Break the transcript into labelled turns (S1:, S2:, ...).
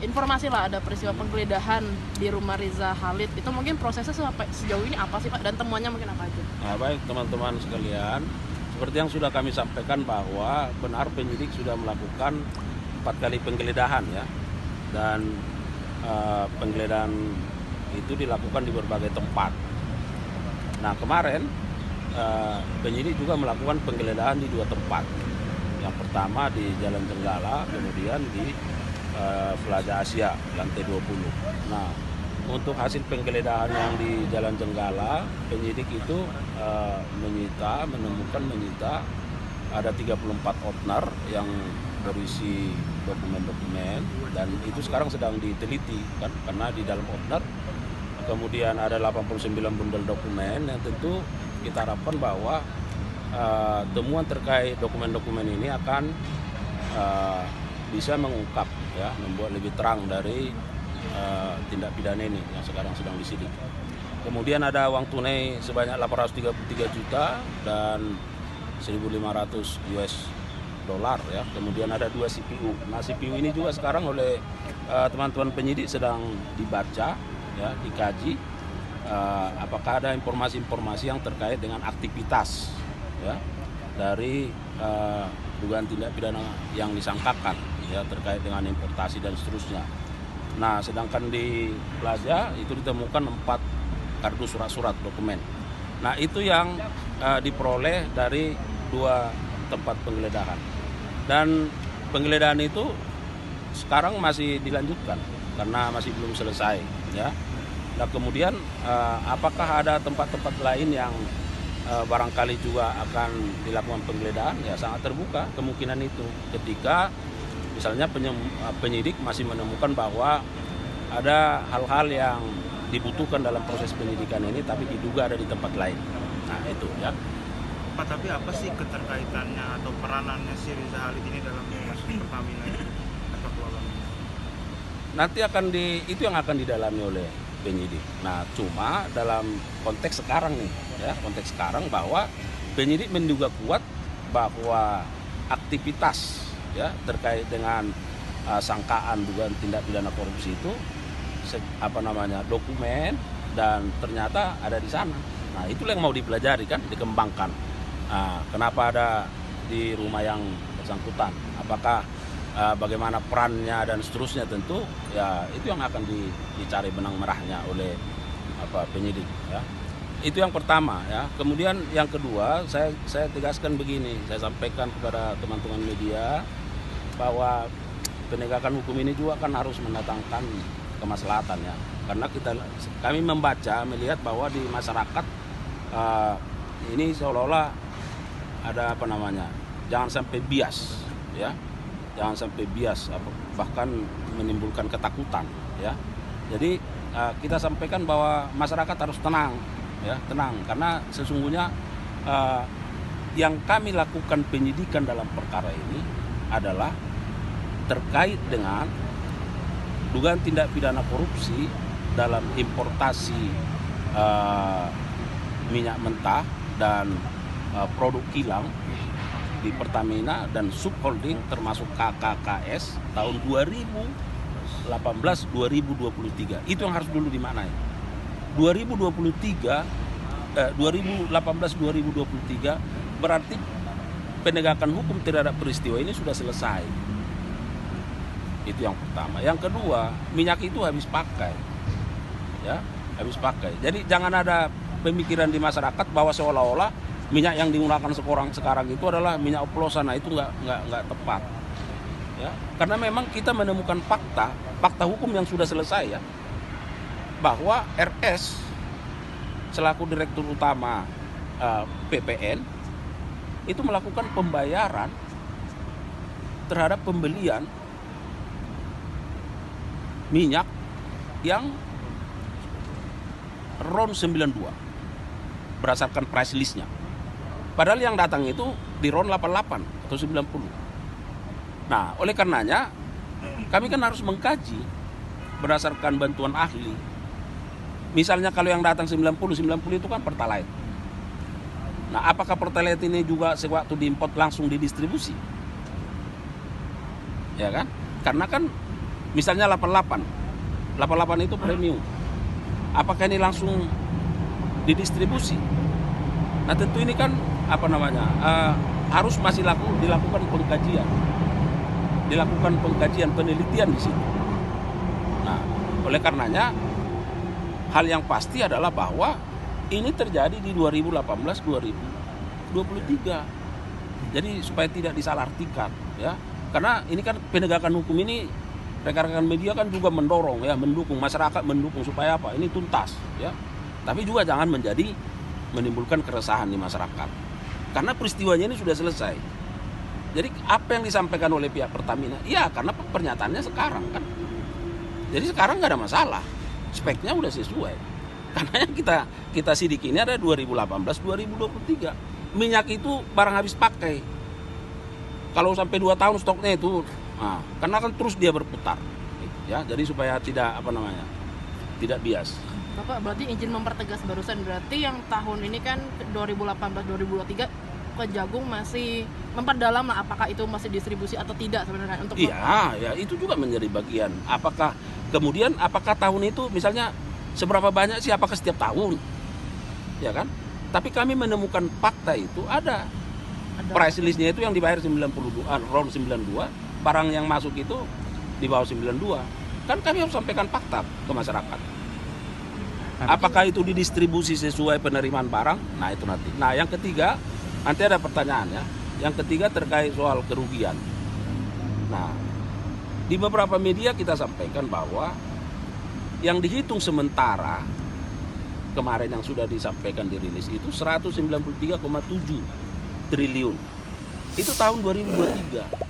S1: informasi lah ada peristiwa penggeledahan di rumah Riza Khalid. Itu mungkin prosesnya sampai sejauh ini apa sih Pak, dan temuannya mungkin apa aja?
S2: Nah, baik teman-teman sekalian, seperti yang sudah kami sampaikan bahwa benar penyidik sudah melakukan 4 kali penggeledahan ya, dan penggeledahan itu dilakukan di berbagai tempat. Nah kemarin penyidik juga melakukan penggeledahan di 2 tempat. Yang pertama di Jalan Jenggala, kemudian di Plaza Asia lantai 20. Nah untuk hasil penggeledahan yang di Jalan Jenggala, penyidik itu menyita ada 34 ordner yang berisi dokumen-dokumen, dan itu sekarang sedang diteliti kan, karena di dalam ordner kemudian ada 89 bundel dokumen yang tentu kita harapkan bahwa temuan terkait dokumen-dokumen ini akan bisa mengungkap ya, membuat lebih terang dari tindak pidana ini yang sekarang sedang disidik. Kemudian ada uang tunai sebanyak 833 juta dan 1.500 US dolar ya. Kemudian ada 2 CPU. Nah CPU ini juga sekarang oleh teman-teman penyidik sedang dibaca ya, dikaji apakah ada informasi-informasi yang terkait dengan aktivitas ya dari dugaan tindak pidana yang disangkakan ya, terkait dengan importasi dan seterusnya. Nah sedangkan di Plaza itu ditemukan 4 kardus surat-surat dokumen. Nah itu yang diperoleh dari 2 tempat penggeledahan, dan penggeledahan itu sekarang masih dilanjutkan karena masih belum selesai ya. Nah kemudian apakah ada tempat-tempat lain yang barangkali juga akan dilakukan penggeledahan, ya sangat terbuka kemungkinan itu ketika misalnya penyidik masih menemukan bahwa ada hal-hal yang dibutuhkan dalam proses penyidikan ini tapi diduga ada di tempat lain. Nah itu ya.
S3: Pak, tapi apa sih keterkaitannya atau peranannya si Riza Khalid ini dalam kasus Pertamina ini?
S2: Nanti itu yang akan didalami oleh penyidik. Nah cuma dalam konteks sekarang nih ya, konteks sekarang bahwa penyidik menduga kuat bahwa aktivitas ya terkait dengan sangkaan dugaan tindak pidana korupsi itu dokumen, dan ternyata ada di sana. Nah itulah yang mau dipelajari kan, dikembangkan. Nah, kenapa ada di rumah yang bersangkutan? Apakah bagaimana perannya dan seterusnya, tentu ya itu yang akan dicari benang merahnya oleh penyidik ya. Itu yang pertama ya. Kemudian yang kedua, saya tegaskan begini, saya sampaikan kepada teman-teman media bahwa penegakan hukum ini juga kan harus mendatangkan kemaslahatan ya. Karena kami melihat bahwa di masyarakat ini seolah-olah ada jangan sampai bias ya. Jangan sampai bias, bahkan menimbulkan ketakutan ya. Jadi kita sampaikan bahwa masyarakat harus tenang ya, tenang, karena sesungguhnya yang kami lakukan penyidikan dalam perkara ini adalah terkait dengan dugaan tindak pidana korupsi dalam importasi minyak mentah dan produk kilang di Pertamina dan subholding termasuk KKKS tahun 2018-2023. Itu yang harus dulu dimaknai. 2018-2023 berarti penegakan hukum terhadap peristiwa ini sudah selesai. Itu yang pertama. Yang kedua, minyak itu habis pakai. Ya, habis pakai. Jadi jangan ada pemikiran di masyarakat bahwa seolah-olah minyak yang digunakan sekarang itu adalah minyak oplosan. Nah itu nggak tepat ya, karena memang kita menemukan fakta hukum yang sudah selesai ya, bahwa RS selaku direktur utama PPN itu melakukan pembayaran terhadap pembelian minyak yang RON 92 berdasarkan price listnya. Padahal yang datang itu di RON 88 atau 90. Nah, oleh karenanya kami kan harus mengkaji berdasarkan bantuan ahli. Misalnya kalau yang datang 90 itu kan Pertalite. Nah, apakah Pertalite ini juga sewaktu diimport langsung didistribusi? Ya kan? Karena kan Misalnya 88 itu premium. Apakah ini langsung didistribusi? Nah tentu ini kan harus masih dilakukan pengkajian penelitian di situ. Nah oleh karenanya hal yang pasti adalah bahwa ini terjadi di 2018-2023. Jadi supaya tidak disalahartikan ya. Karena ini kan penegakan hukum ini, rekan-rekan media kan juga mendorong ya, mendukung, masyarakat mendukung supaya apa? Ini tuntas ya. Tapi juga jangan menimbulkan keresahan di masyarakat. Karena peristiwanya ini sudah selesai. Jadi apa yang disampaikan oleh pihak Pertamina? Ya karena pernyataannya sekarang kan. Jadi sekarang nggak ada masalah. Speknya udah sesuai. Karena yang kita sidik ini ada 2018-2023. Minyak itu barang habis pakai. Kalau sampai 2 tahun stoknya itu, karena kan terus dia berputar, ya. Jadi supaya tidak tidak bias.
S1: Bapak berarti izin mempertegas barusan, berarti yang tahun ini kan 2018-2023 Kejagung masih memperdalam lah apakah itu masih distribusi atau tidak sebenarnya untuk.
S2: Iya, ya itu juga menjadi bagian. Apakah tahun itu misalnya seberapa banyak sih? Apakah setiap tahun, ya kan? Tapi kami menemukan fakta itu ada. Price listnya itu yang dibayar 92, barang yang masuk itu di bawah 92. Kan kami harus sampaikan fakta ke masyarakat. Apakah itu didistribusi sesuai penerimaan barang? Nah itu nanti. Nah yang ketiga, nanti ada pertanyaannya. Yang ketiga terkait soal kerugian. Nah di beberapa media kita sampaikan bahwa yang dihitung sementara kemarin yang sudah disampaikan dirilis itu 193,7 triliun. Itu tahun 2023.